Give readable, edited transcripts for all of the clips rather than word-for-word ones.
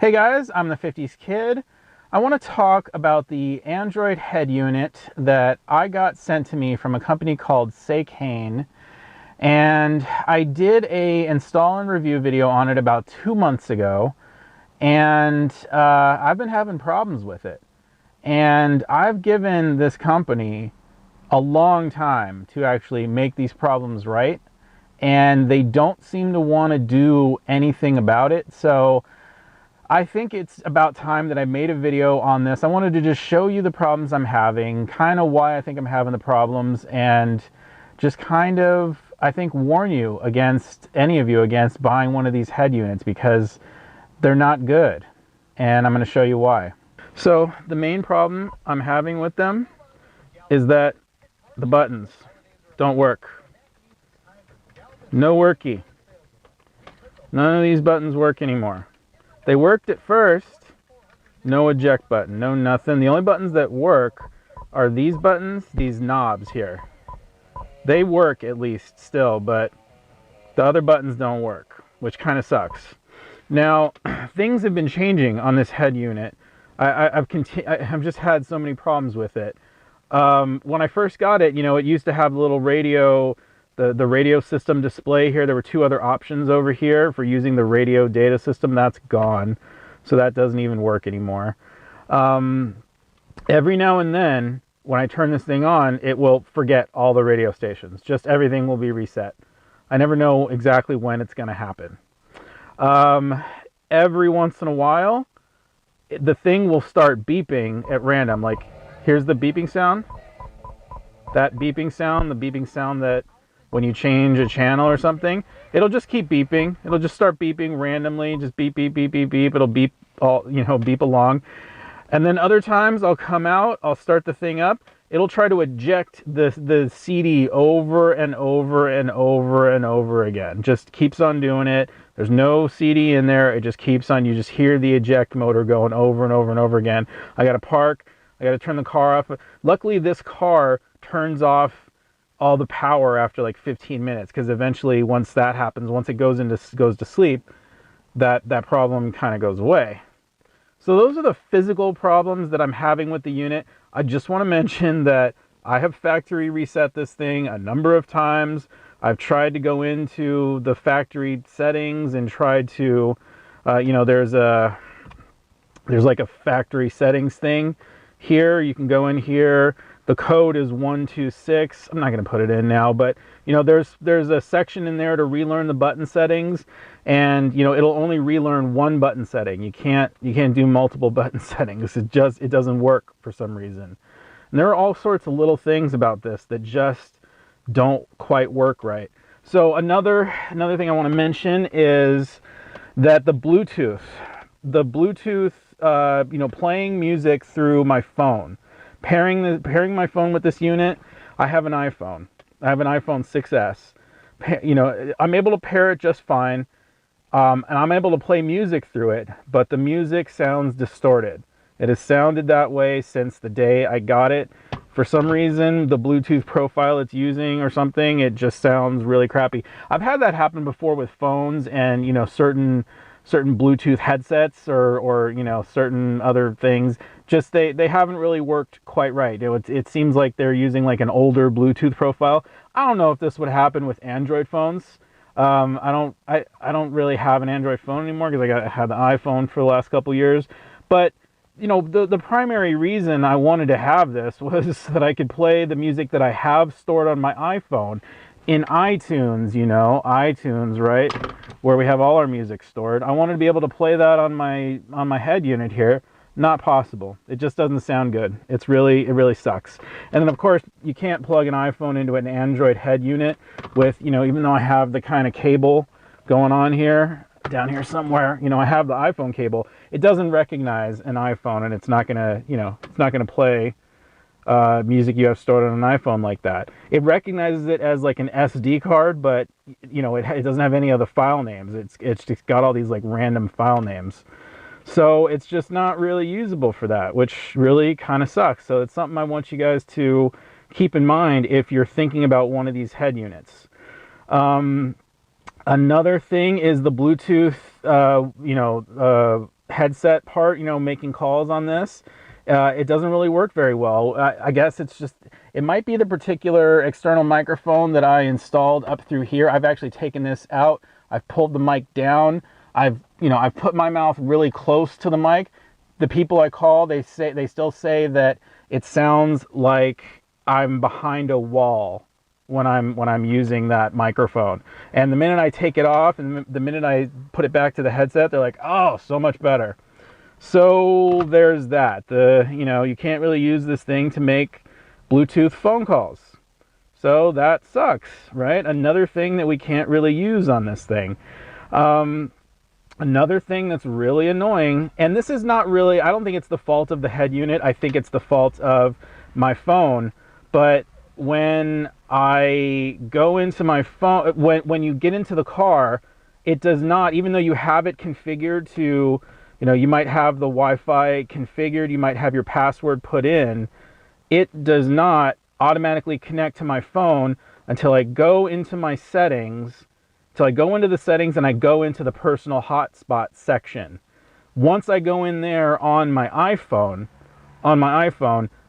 Hey guys, I'm the 50s Kid. I want to talk about the Android head unit that I got sent to me from a company called Seicane. And I did a install and review video on it about 2 months ago. And I've been having problems with it. And I've given this company a long time to actually make these problems right. And they don't seem to want to do anything about it. So I think it's about time that I made a video on this. I wanted to just show you the problems I'm having, kind of why I think I'm having the problems, and just kind of, I think, warn you against, any of you, against buying one of these head units because they're not good. And I'm going to show you why. So the main problem I'm having with them is that the buttons don't work. No worky. None of these buttons work anymore. They worked at first. No eject button, no nothing. The only buttons that work are these buttons, these knobs here. They work at least still, but the other buttons don't work, which kind of sucks. Now, things have been changing on this head unit. I've just had so many problems with it. When I first got it, it used to have the little radio, the radio system display here. There were two other options over here for using the radio data system. That's gone, so that doesn't even work anymore. Every now and then, when I turn this thing on, it will forget all the radio stations. Just everything will be reset. I never know exactly when it's going to happen. Every once in a while, the thing will start beeping at random. Like, here's the beeping sound. That beeping sound, the beeping sound that when you change a channel or something, it'll just keep beeping. It'll just start beeping randomly, just beep, beep, beep, beep, beep. It'll beep all, beep along. And then other times I'll come out, I'll start the thing up. It'll try to eject the CD over and over and over and over again. Just keeps on doing it. There's no CD in there. It just keeps on. You just hear the eject motor going over and over and over again. I got to park. I got to turn the car off. Luckily, this car turns off all the power after like 15 minutes, because eventually once that happens, once it goes to sleep, that problem kind of goes away. So those are the physical problems that I'm having with the unit. I just want to mention that I have factory reset this thing a number of times. I've tried to go into the factory settings and tried to there's like a factory settings thing here. You can go in here. The code is 126. I'm not going to put it in now, but there's a section in there to relearn the button settings, and it'll only relearn one button setting. You can't do multiple button settings. It doesn't work for some reason. And there are all sorts of little things about this that just don't quite work right. So another thing I want to mention is that the Bluetooth, playing music through my phone. Pairing my phone with this unit, I have an iPhone. I have an iPhone 6S. I'm able to pair it just fine, and I'm able to play music through it, but the music sounds distorted. It has sounded that way since the day I got it. For some reason, the Bluetooth profile it's using or something, it just sounds really crappy. I've had that happen before with phones and, certain Bluetooth headsets or certain other things. Just they haven't really worked quite right. It seems like they're using like an older Bluetooth profile. I don't know if this would happen with Android phones. I don't really have an Android phone anymore because I had the iPhone for the last couple years. But the primary reason I wanted to have this was that I could play the music that I have stored on my iPhone in iTunes, iTunes, right, where we have all our music stored. I wanted to be able to play that on my head unit here. Not possible. It just doesn't sound good. It really sucks. And then of course you can't plug an iPhone into an Android head unit with, even though I have the kind of cable going on here, down here somewhere, I have the iPhone cable. It doesn't recognize an iPhone, and it's not gonna play music you have stored on an iPhone like that. It recognizes it as like an SD card, but it doesn't have any other file names. It's just got all these like random file names. So it's just not really usable for that, which really kind of sucks. So it's something I want you guys to keep in mind if you're thinking about one of these head units. Another thing is the Bluetooth, headset part, you know, making calls on this, it doesn't really work very well. I guess it's just, it might be the particular external microphone that I installed up through here. I've actually taken this out. I've pulled the mic down. I've put my mouth really close to the mic. The people I call, they still say that it sounds like I'm behind a wall when I'm using that microphone. And the minute I take it off and the minute I put it back to the headset, they're like, oh, so much better. So there's that. You can't really use this thing to make Bluetooth phone calls. So that sucks, right? Another thing that we can't really use on this thing. Another thing that's really annoying, and this is not really, I don't think it's the fault of the head unit. I think it's the fault of my phone. But when I go into my phone, when you get into the car, it does not, even though you have it configured to, you might have the Wi-Fi configured, you might have your password put in, it does not automatically connect to my phone until I go into my settings, until I go into the settings and I go into the personal hotspot section. Once I go in there on my iPhone,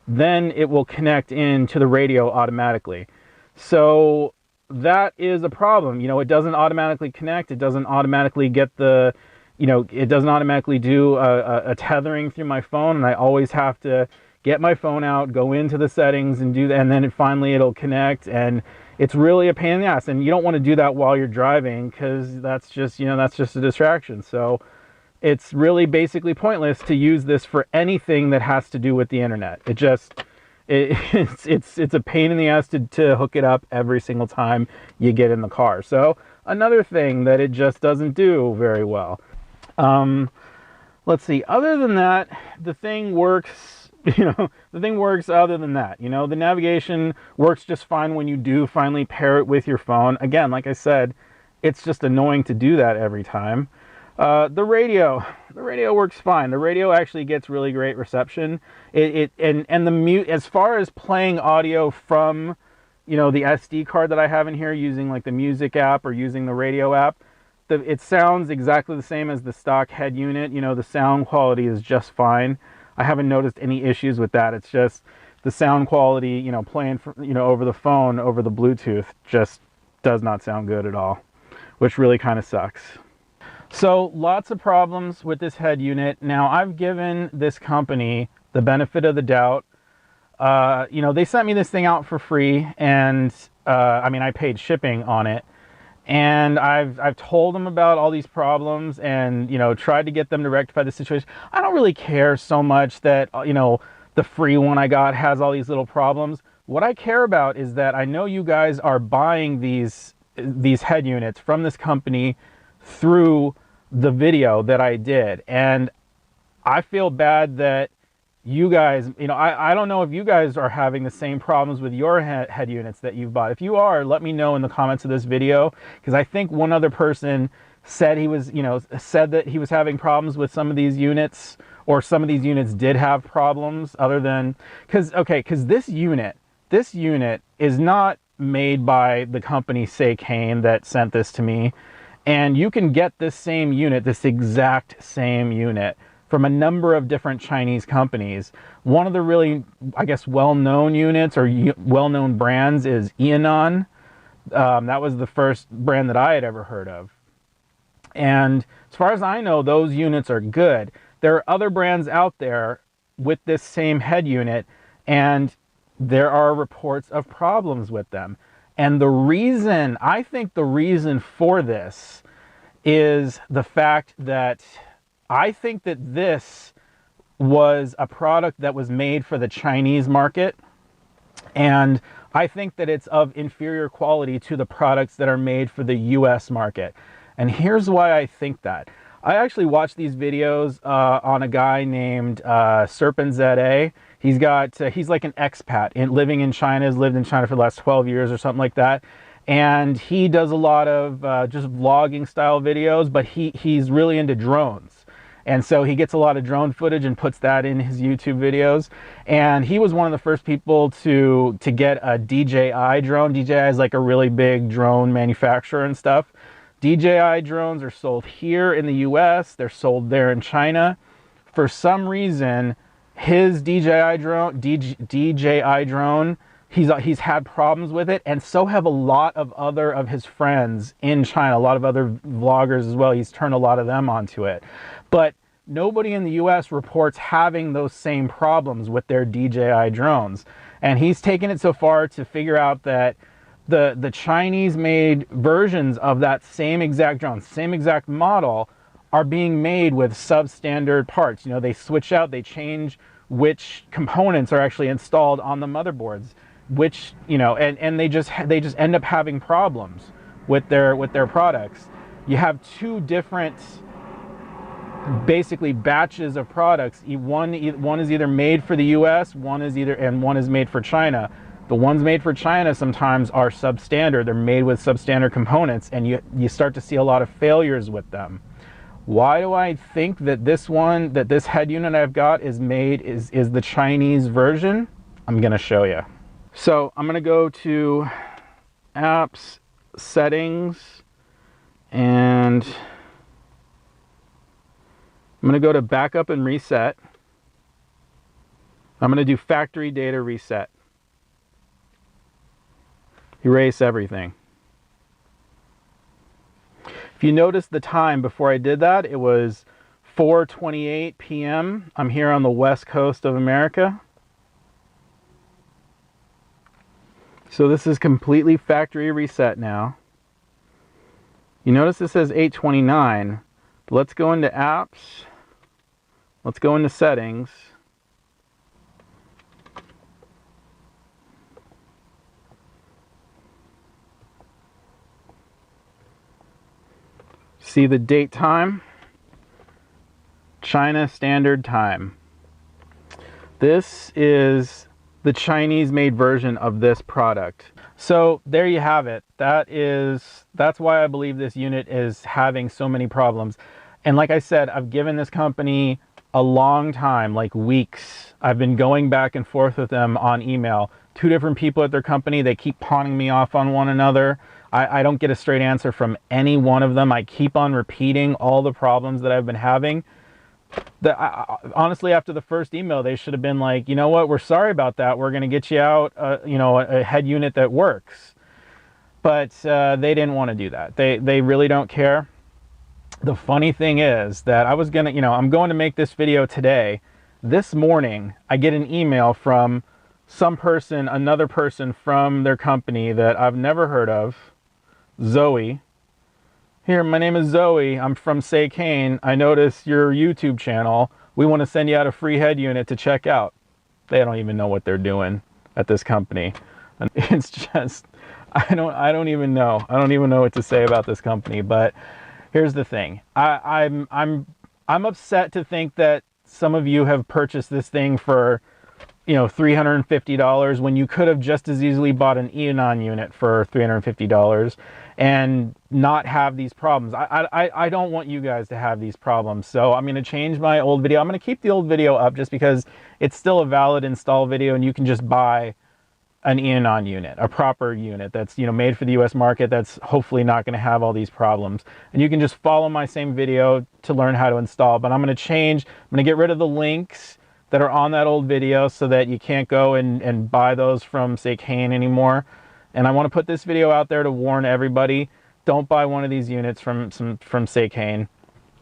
then it will connect into the radio automatically. So that is a problem. It doesn't automatically connect. It doesn't automatically get the, it doesn't automatically do a tethering through my phone, and I always have to get my phone out, go into the settings and do that, and then it'll connect, and it's really a pain in the ass. And you don't want to do that while you're driving, because that's just a distraction. So it's really basically pointless to use this for anything that has to do with the internet. It's a pain in the ass to hook it up every single time you get in the car. So another thing that it just doesn't do very well. Let's see. Other than that, the thing works. The thing works other than that. The navigation works just fine when you do finally pair it with your phone. Again, like I said, it's just annoying to do that every time. The radio works fine. The radio actually gets really great reception. As far as playing audio from, the SD card that I have in here, using like the music app or using the radio app, it sounds exactly the same as the stock head unit. The sound quality is just fine. I haven't noticed any issues with that. It's just the sound quality, playing over the phone, over the Bluetooth, just does not sound good at all, which really kind of sucks. So lots of problems with this head unit. Now, I've given this company the benefit of the doubt. They sent me this thing out for free, and I paid shipping on it. And I've told them about all these problems and, tried to get them to rectify the situation. I don't really care so much that, the free one I got has all these little problems. What I care about is that I know you guys are buying these head units from this company through the video that I did. And I feel bad that you guys, I don't know if you guys are having the same problems with your head units that you've bought. If you are, let me know in the comments of this video, because I think one other person said said that he was having problems with some of these units, or some of these units did have problems other than, because this unit is not made by the company Seicane that sent this to me. And you can get this same unit, this exact same unit, from a number of different Chinese companies. One of the really, I guess, well-known units or well-known brands is Eonon. That was the first brand that I had ever heard of. And as far as I know, those units are good. There are other brands out there with this same head unit, and there are reports of problems with them. And I think the reason for this is the fact that I think that this was a product that was made for the Chinese market, and I think that it's of inferior quality to the products that are made for the US market. And here's why I think that. I actually watched these videos on a guy named Serpent ZA. He's like an expat living in China, has lived in China for the last 12 years or something like that. And he does a lot of just vlogging style videos, but he's really into drones. And so he gets a lot of drone footage and puts that in his YouTube videos. And he was one of the first people to get a DJI drone. DJI is like a really big drone manufacturer and stuff. DJI drones are sold here in the US, they're sold there in China. For some reason, his DJI drone, he's had problems with it, and so have a lot of other of his friends in China, a lot of other vloggers as well. He's turned a lot of them onto it. But nobody in the US reports having those same problems with their DJI drones. And he's taken it so far to figure out that the Chinese made versions of that same exact drone, same exact model, are being made with substandard parts. You know, they switch out, they change which components are actually installed on the motherboards, which, you know, and they just end up having problems with their products. You have two different basically batches of products. One is either made for the US, one is made for China. The ones made for China sometimes are substandard. They're made with substandard components, and you start to see a lot of failures with them. Why do I think that this head unit I've got is the Chinese version? I'm gonna show you. So I'm gonna go to apps, settings, and I'm gonna go to backup and reset. I'm gonna do factory data reset. Erase everything. If you notice the time before I did that, it was 4:28 p.m. I'm here on the west coast of America. So this is completely factory reset now. You notice it says 8:29. Let's go into apps. Let's go into settings. See the date time? China Standard Time. This is the Chinese made version of this product. So there you have it. That's why I believe this unit is having so many problems. And like I said, I've given this company a long time, like weeks. I've been going back and forth with them on email. Two different people at their company, they keep pawning me off on one another. I don't get a straight answer from any one of them. I keep on repeating all the problems that I've been having. Honestly, after the first email, they should have been like, you know what, we're sorry about that. We're going to get you out, a head unit that works. But they didn't want to do that. They really don't care. The funny thing is that I'm going to make this video today. This morning, I get an email from another person from their company that I've never heard of. Zoe. Here, my name is Zoe. I'm from Seicane. I noticed your YouTube channel. We want to send you out a free head unit to check out. They don't even know what they're doing at this company. And it's just, I don't even know. I don't even know what to say about this company. But here's the thing. I'm upset to think that some of you have purchased this thing for, $350 when you could have just as easily bought an Eonon unit for $350 and not have these problems. I don't want you guys to have these problems. So I'm going to change my old video. I'm going to keep the old video up just because it's still a valid install video, and you can just buy an Eonon unit, a proper unit that's made for the US market, that's hopefully not going to have all these problems. And you can just follow my same video to learn how to install. But I'm going to get rid of the links that are on that old video so that you can't go and buy those from Seicane anymore. And I want to put this video out there to warn everybody, don't buy one of these units from Seicane.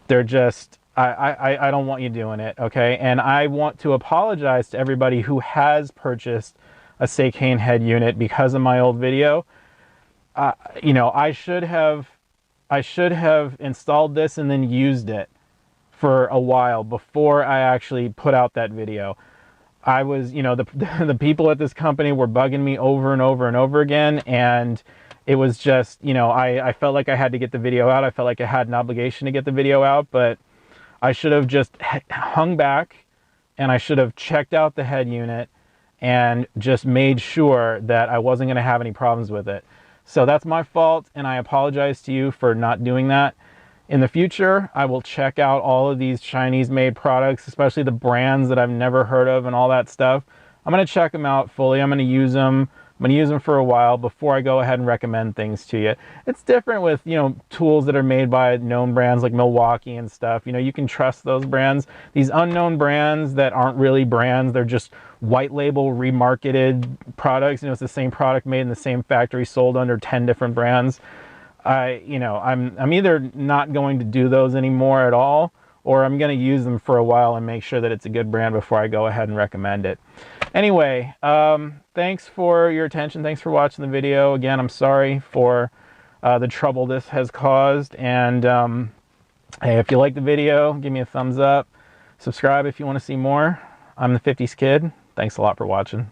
They're just, I don't want you doing it, okay? And I want to apologize to everybody who has purchased a Seicane head unit because of my old video. I should have installed this and then used it for a while before I actually put out that video. I was, the people at this company were bugging me over and over and over again, and it was just, I felt like I had to get the video out. I felt like I had an obligation to get the video out, but I should have just hung back, and I should have checked out the head unit and just made sure that I wasn't going to have any problems with it. So that's my fault, and I apologize to you for not doing that. In the future, I will check out all of these Chinese-made products, especially the brands that I've never heard of and all that stuff. I'm going to check them out fully. I'm going to use them I'm going to use them for a while before I go ahead and recommend things to you. It's different with, you know, tools that are made by known brands like Milwaukee and stuff. You know, you can trust those brands. These unknown brands that aren't really brands, they're just white label remarketed products. You know, it's the same product made in the same factory, sold under 10 different brands. I'm either not going to do those anymore at all, or I'm going to use them for a while and make sure that it's a good brand before I go ahead and recommend it. Anyway, thanks for your attention. Thanks for watching the video. Again, I'm sorry for the trouble this has caused. And hey, if you like the video, give me a thumbs up. Subscribe if you want to see more. I'm the 50s Kid. Thanks a lot for watching.